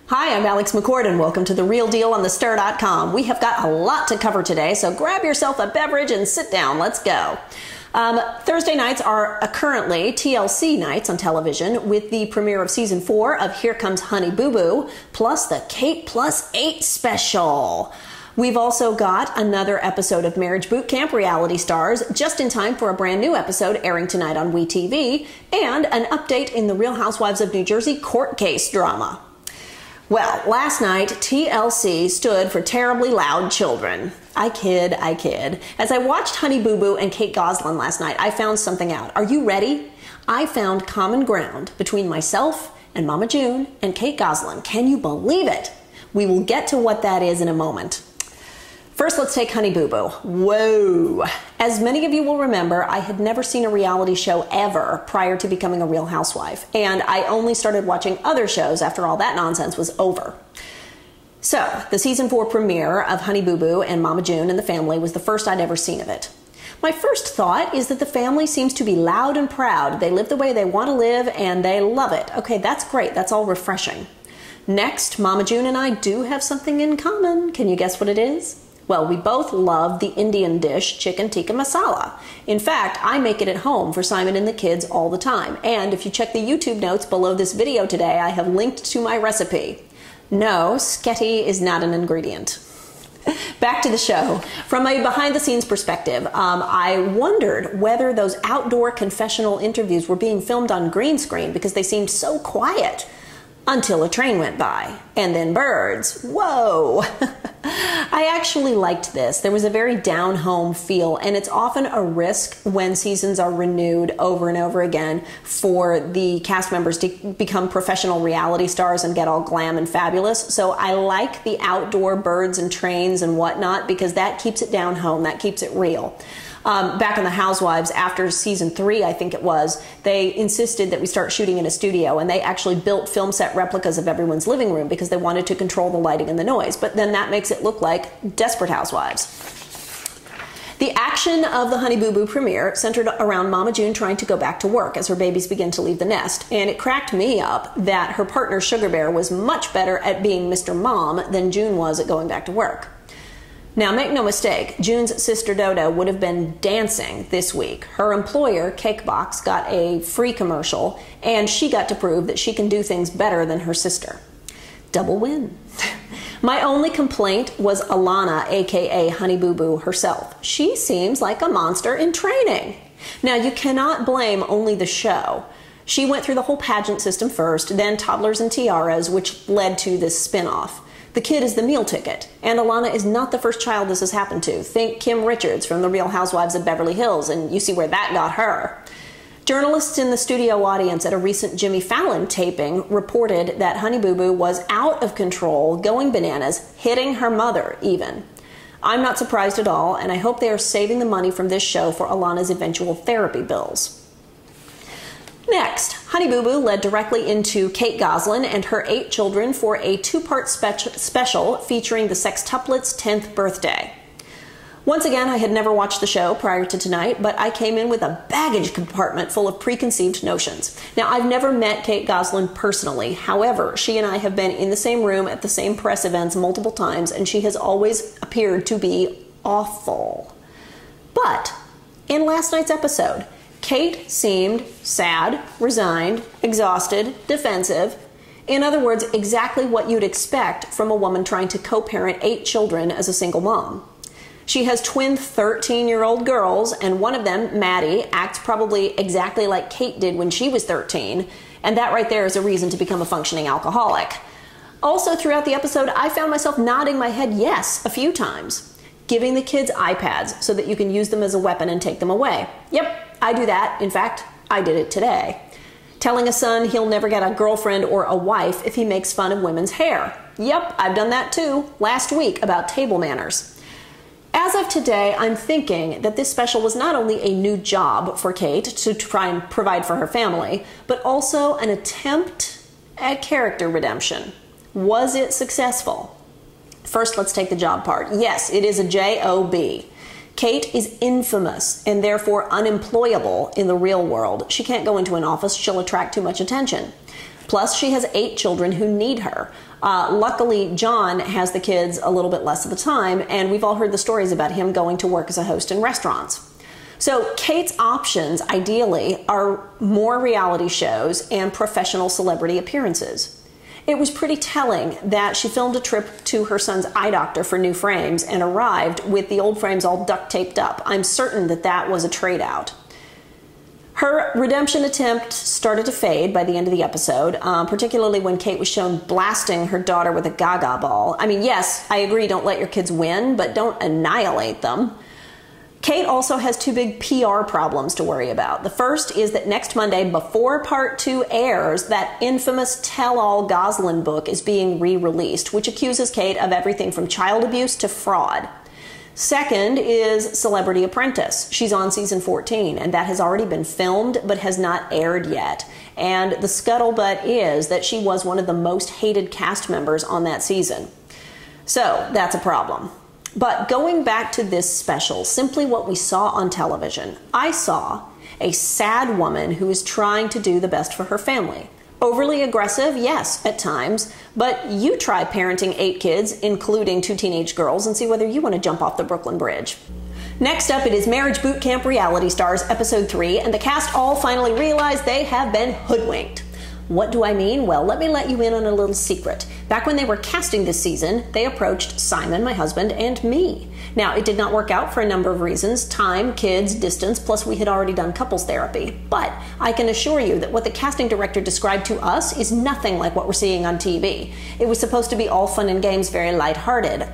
Hi, I'm Alex McCord and welcome to The Real Deal on thestir.com. We have got a lot to cover today, so grab yourself a beverage and sit down. Let's go. Thursday nights are currently TLC nights on television with the premiere of season 4 of Here Comes HoneyBooBoo, plus the Kate Plus 8 special. We've also got another episode of Marriage Boot Camp Reality Stars, just in time for a brand new episode airing tonight on WeTV, and an update in the Real Housewives of New Jersey court case drama. Well, last night, TLC stood for Terribly Loud Children. I kid. As I watched HoneyBooBoo and Kate Gosselin last night, I found something out. Are you ready? I found common ground between myself and Mama June and Kate Gosselin. Can you believe it? We will get to what that is in a moment. First, let's take HoneyBooBoo. Whoa! As many of you will remember, I had never seen a reality show ever prior to becoming a Real Housewife, and I only started watching other shows after all that nonsense was over. So, the season 4 premiere of HoneyBooBoo and Mama June and the family was the first I'd ever seen of it. My first thought is that the family seems to be loud and proud. They live the way they want to live, and they love it. Okay, that's great. That's all refreshing. Next, Mama June and I do have something in common. Can you guess what it is? Well, we both love the Indian dish chicken tikka masala. In fact, I make it at home for Simon and the kids all the time. And if you check the YouTube notes below this video today, I have linked to my recipe. No, sketty is not an ingredient. Back to the show. From a behind-the-scenes perspective, I wondered whether those outdoor confessional interviews were being filmed on green screen because they seemed so quiet. Until a train went by. And then birds. Whoa! I actually liked this. There was a very down-home feel, and it's often a risk when seasons are renewed over and over again for the cast members to become professional reality stars and get all glam and fabulous. So I like the outdoor birds and trains and whatnot because that keeps it down home, that keeps it real. Back on the Housewives, after season 3, I think it was, they insisted that we start shooting in a studio, and they actually built film set replicas of everyone's living room because they wanted to control the lighting and the noise. But then that makes it look like Desperate Housewives. The action of the HoneyBooBoo premiere centered around Mama June trying to go back to work as her babies begin to leave the nest, and it cracked me up that her partner Sugar Bear was much better at being Mr. Mom than June was at going back to work. Now, make no mistake, June's sister Dodo would have been dancing this week. Her employer, Cakebox, got a free commercial, and she got to prove that she can do things better than her sister. Double win. My only complaint was Alana, aka HoneyBooBoo herself. She seems like a monster in training. Now, you cannot blame only the show. She went through the whole pageant system first, then Toddlers and Tiaras, which led to this spin-off. The kid is the meal ticket, and Alana is not the first child this has happened to. Think Kim Richards from The Real Housewives of Beverly Hills, and you see where that got her. Journalists in the studio audience at a recent Jimmy Fallon taping reported that HoneyBooBoo was out of control, going bananas, hitting her mother even. I'm not surprised at all, and I hope they are saving the money from this show for Alana's eventual therapy bills. Next, HoneyBooBoo led directly into Kate Gosselin and her 8 children for a 2-part special featuring the sextuplets' 10th birthday. Once again, I had never watched the show prior to tonight, but I came in with a baggage compartment full of preconceived notions. Now, I've never met Kate Gosselin personally. However, she and I have been in the same room at the same press events multiple times, and she has always appeared to be awful. But in last night's episode, Kate seemed sad, resigned, exhausted, defensive. In other words, exactly what you'd expect from a woman trying to co-parent 8 children as a single mom. She has twin 13-year-old girls, and one of them, Maddie, acts probably exactly like Kate did when she was 13, and that right there is a reason to become a functioning alcoholic. Also, throughout the episode, I found myself nodding my head yes a few times. Giving the kids iPads so that you can use them as a weapon and take them away. Yep. I do that. In fact, I did it today. Telling a son he'll never get a girlfriend or a wife if he makes fun of women's hair. Yep, I've done that too, last week about table manners. As of today, I'm thinking that this special was not only a new job for Kate to try and provide for her family, but also an attempt at character redemption. Was it successful? First, let's take the job part. Yes, it is a job. Kate is infamous and therefore unemployable in the real world. She can't go into an office. She'll attract too much attention. Plus, she has 8 children who need her. Luckily, John has the kids a little bit less of the time, and we've all heard the stories about him going to work as a host in restaurants. So Kate's options, ideally, are more reality shows and professional celebrity appearances. It was pretty telling that she filmed a trip to her son's eye doctor for new frames and arrived with the old frames all duct taped up. I'm certain that that was a trade out. Her redemption attempt started to fade by the end of the episode, particularly when Kate was shown blasting her daughter with a gaga ball. I mean, yes, I agree, don't let your kids win, but don't annihilate them. Kate also has 2 big PR problems to worry about. The first is that next Monday, before Part 2 airs, that infamous tell-all Goslin book is being re-released, which accuses Kate of everything from child abuse to fraud. Second is Celebrity Apprentice. She's on season 14, and that has already been filmed but has not aired yet. And the scuttlebutt is that she was one of the most hated cast members on that season. So that's a problem. But going back to this special, simply what we saw on television, I saw a sad woman who is trying to do the best for her family. Overly aggressive, yes, at times, but you try parenting 8 kids, including 2 teenage girls, and see whether you want to jump off the Brooklyn Bridge. Next up, it is Marriage Boot Camp Reality Stars, Episode 3, and the cast all finally realize they have been hoodwinked. What do I mean? Well, let me let you in on a little secret. Back when they were casting this season, they approached Simon, my husband, and me. Now, it did not work out for a number of reasons: time, kids, distance, plus we had already done couples therapy. But I can assure you that what the casting director described to us is nothing like what we're seeing on TV. It was supposed to be all fun and games, very lighthearted.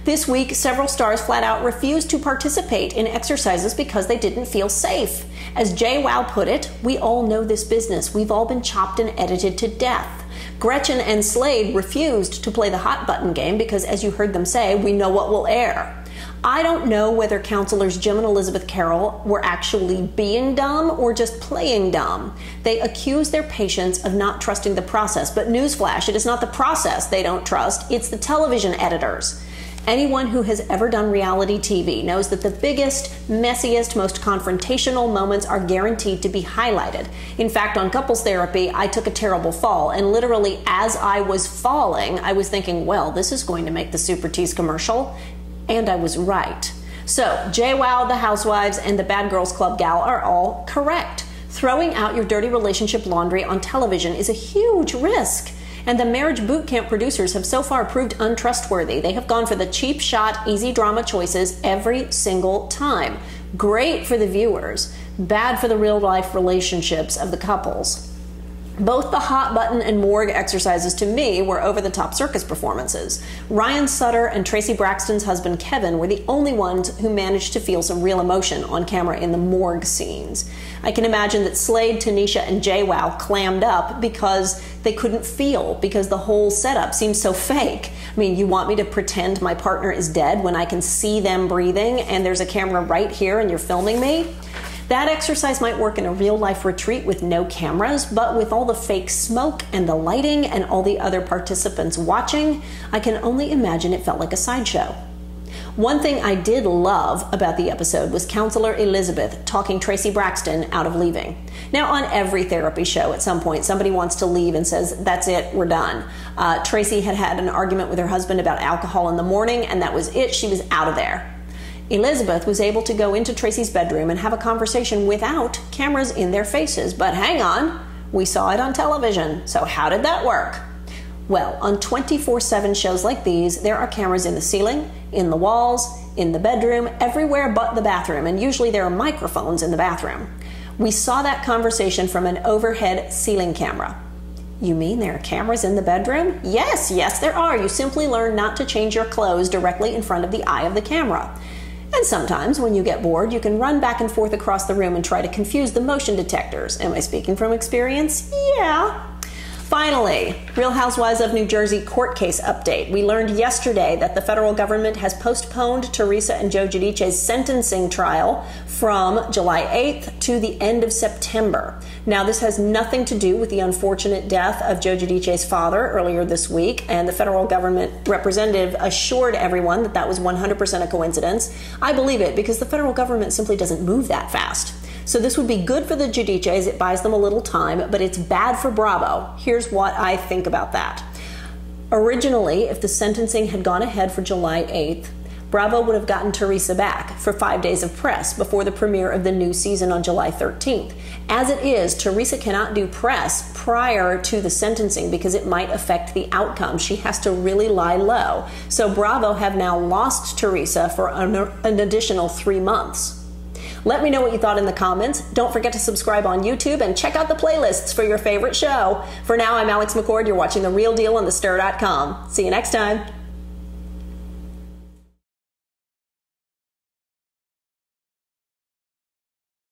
This week, several stars flat out refused to participate in exercises because they didn't feel safe. As JWoww put it, we all know this business. We've all been chopped and edited to death. Gretchen and Slade refused to play the hot button game because, as you heard them say, we know what will air. I don't know whether counselors Jim and Elizabeth Carroll were actually being dumb or just playing dumb. They accuse their patients of not trusting the process, but newsflash, it is not the process they don't trust, it's the television editors. Anyone who has ever done reality TV knows that the biggest, messiest, most confrontational moments are guaranteed to be highlighted. In fact, on couples therapy, I took a terrible fall, and literally as I was falling, I was thinking, well, this is going to make the Super Tease commercial, and I was right. So, JWoww, the Housewives, and the Bad Girls Club gal are all correct. Throwing out your dirty relationship laundry on television is a huge risk. And the Marriage Boot Camp producers have so far proved untrustworthy. They have gone for the cheap shot, easy drama choices every single time. Great for the viewers, bad for the real life relationships of the couples. Both the hot button and morgue exercises to me were over-the-top circus performances. Ryan Sutter and Tracy Braxton's husband Kevin were the only ones who managed to feel some real emotion on camera in the morgue scenes. I can imagine that Slade, Tanisha, and JWoww clammed up because they couldn't feel, because the whole setup seems so fake. I mean, you want me to pretend my partner is dead when I can see them breathing and there's a camera right here and you're filming me? That exercise might work in a real-life retreat with no cameras, but with all the fake smoke and the lighting and all the other participants watching, I can only imagine it felt like a sideshow. One thing I did love about the episode was Counselor Elizabeth talking Tracy Braxton out of leaving. Now, on every therapy show, at some point, somebody wants to leave and says, that's it, we're done. Tracy had had an argument with her husband about alcohol in the morning, and that was it, she was out of there. Elizabeth was able to go into Tracy's bedroom and have a conversation without cameras in their faces. But hang on, we saw it on television, so how did that work? Well, on 24/7 shows like these, there are cameras in the ceiling, in the walls, in the bedroom, everywhere but the bathroom, and usually there are microphones in the bathroom. We saw that conversation from an overhead ceiling camera. You mean there are cameras in the bedroom? Yes, there are. You simply learn not to change your clothes directly in front of the eye of the camera. And sometimes, when you get bored, you can run back and forth across the room and try to confuse the motion detectors. Am I speaking from experience? Yeah. Finally, Real Housewives of New Jersey court case update. We learned yesterday that the federal government has postponed Teresa and Joe Giudice's sentencing trial from July 8th to the end of September. Now, this has nothing to do with the unfortunate death of Joe Giudice's father earlier this week, and the federal government representative assured everyone that that was 100% a coincidence. I believe it because the federal government simply doesn't move that fast. So this would be good for the Giudices. It buys them a little time, but it's bad for Bravo. Here's what I think about that. Originally, if the sentencing had gone ahead for July 8th, Bravo would have gotten Teresa back for 5 days of press before the premiere of the new season on July 13th. As it is, Teresa cannot do press prior to the sentencing because it might affect the outcome. She has to really lie low. So Bravo have now lost Teresa for an additional 3 months. Let me know what you thought in the comments. Don't forget to subscribe on YouTube and check out the playlists for your favorite show. For now, I'm Alex McCord. You're watching The Real Deal on thestir.com. See you next time.